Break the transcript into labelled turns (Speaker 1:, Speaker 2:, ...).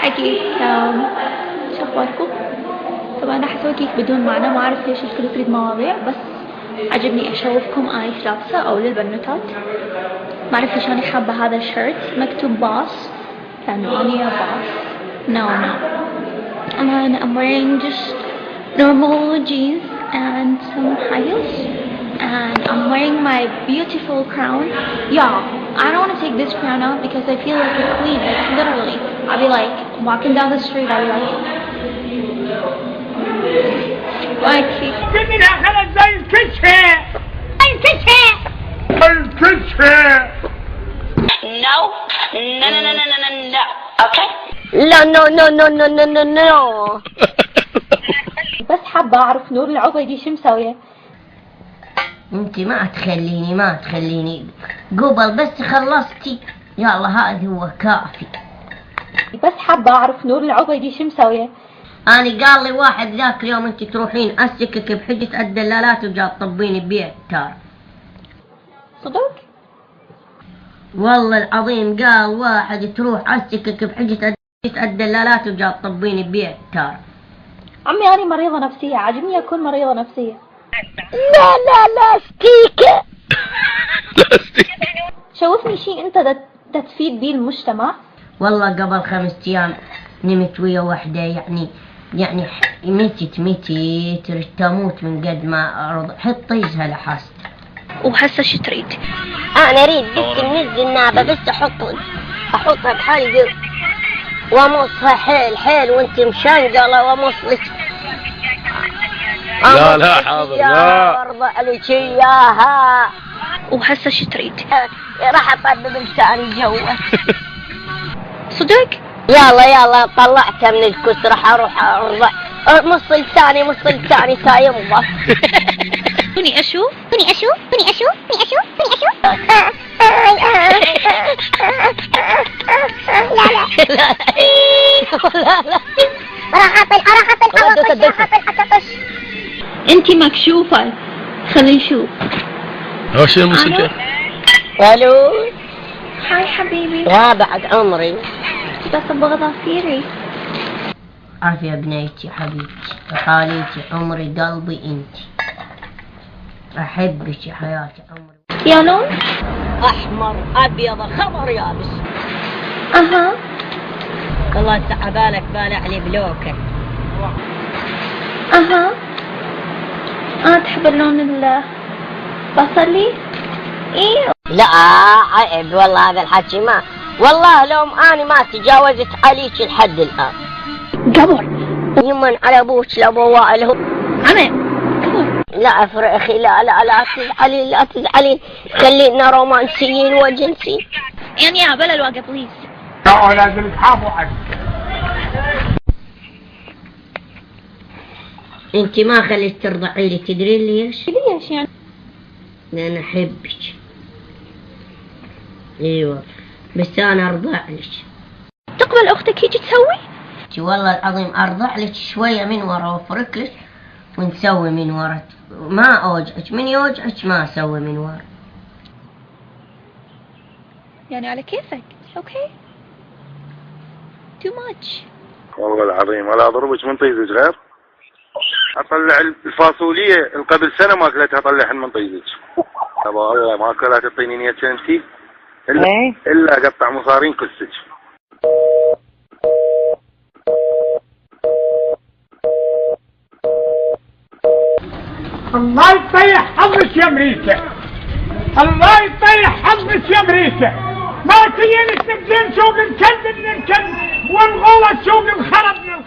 Speaker 1: أكيد. شو أخباركم؟ طبعا راح أسوي كيك بدون معنى، ما أعرف ليش الكل تريد مواضيع، بس عجبني أشوفكم آيس لابسة أو للبنوتات. ما أعرف ليش أنا حابة هذا الشيرت مكتوب باص، لأنه أنا باص. No. I'm wearing just normal jeans and some high heels, and I'm wearing my beautiful crown. Y'all, I don't want to take this crown out because I feel like a queen, like literally. I'll be like walking down the street, I'll be like
Speaker 2: منها خلت زي الكشة. No. Okay. No.
Speaker 1: بس حابة أعرف نور العبيدي شو مسوية؟
Speaker 3: انت ما تخليني قبل بس خلصتي، يلا هذا هو كافي.
Speaker 1: بس حابة أعرف نور العبيدي شو مسوية؟
Speaker 3: أنا قال لي واحد ذاك اليوم انت تروحين أسكك بحجة الدلالات وجات تطبيني ببيع التار.
Speaker 1: صدق؟
Speaker 3: والله العظيم قال واحد تروح أسكك بحجة الدلالات وجات تطبيني ببيع التار.
Speaker 1: عمي أنا مريضة نفسية، عجبني أكون مريضة نفسية.
Speaker 3: لا ستيكة.
Speaker 1: شوفني شيء أنت تفيد بيه المجتمع.
Speaker 3: والله قبل 5 أيام نمت ويا وحدة، يعني متت تريد تموت من قد ما أرض حط يجها لحست.
Speaker 1: وهسه شو تريد؟
Speaker 3: أنا أريد بس ننزل النابة، بس أحطها بحلقي وامصها حيل وانت مشنقلة وامصلك.
Speaker 4: لا حاضر، لا
Speaker 3: وارضع لك اياها.
Speaker 1: وهسه شو تريد؟
Speaker 3: راح اطبب لساني جوا.
Speaker 1: صدق؟
Speaker 3: يلا طلعتها من الكس، راح اروح ارضع. مص لساني تا يمضى.
Speaker 1: خلوني اشوف.
Speaker 3: لا
Speaker 5: راح اطل.
Speaker 1: انتي مكشوفة، خلي نشوف.
Speaker 4: هو شو الموسيقى؟
Speaker 3: الو.
Speaker 1: هاي حبيبي.
Speaker 3: يا بعد عمري.
Speaker 1: كنت اصبغ ضفيري.
Speaker 3: عارف يا بنيتي حبيبتي حاليتي عمري قلبي انتي، احبك يا حياتي عمري.
Speaker 1: يا لون؟
Speaker 3: احمر ابيض خضر يابس.
Speaker 1: اها.
Speaker 3: والله عبالك بالع لي بلوكه.
Speaker 1: اها. تحب اللون البصلي؟ ايه.
Speaker 3: لا عيب والله هذا الحكي، ما والله لو اني ما تجاوزت عليك لحد الان.
Speaker 1: قبر.
Speaker 3: يمن على ابوك لابو وائل هو.
Speaker 1: عمي قبر.
Speaker 3: لا افرخي، لا تزعلين، خلينا رومانسيين وجنسي.
Speaker 1: يعني يا بلا الواقع بليز.
Speaker 2: لازم تخافوا عنه.
Speaker 3: انت ما خليت ترضعي لي، تدرين ليش؟
Speaker 1: ليش يعني؟
Speaker 3: لأن أحبك. أيوة بس أنا أرضع لك.
Speaker 1: تقبل أختك هيجي تسوي؟
Speaker 3: والله العظيم أرضع لك شوية من ورا وأفرك لك ونسوي من ورا، ما أوجعك، من يوجعك ما أسوي من ورا.
Speaker 1: يعني على كيفك. أوكي. too much.
Speaker 6: والله العظيم ولا أضربك من طيزك غير أطلع الفاصولية قبل سنة ما أكلتها، أطلعها من طيزك. أبا الله ما أكلها تعطيني 100 سنتي إلا أقطع مصارين كسك.
Speaker 2: الله يطيح حظك يا أمريكا، الله يطيح حظك يا أمريكا. ما تجيني تبدين سوق الكلب من الكلب والغولة سوق الخرب من الخرب.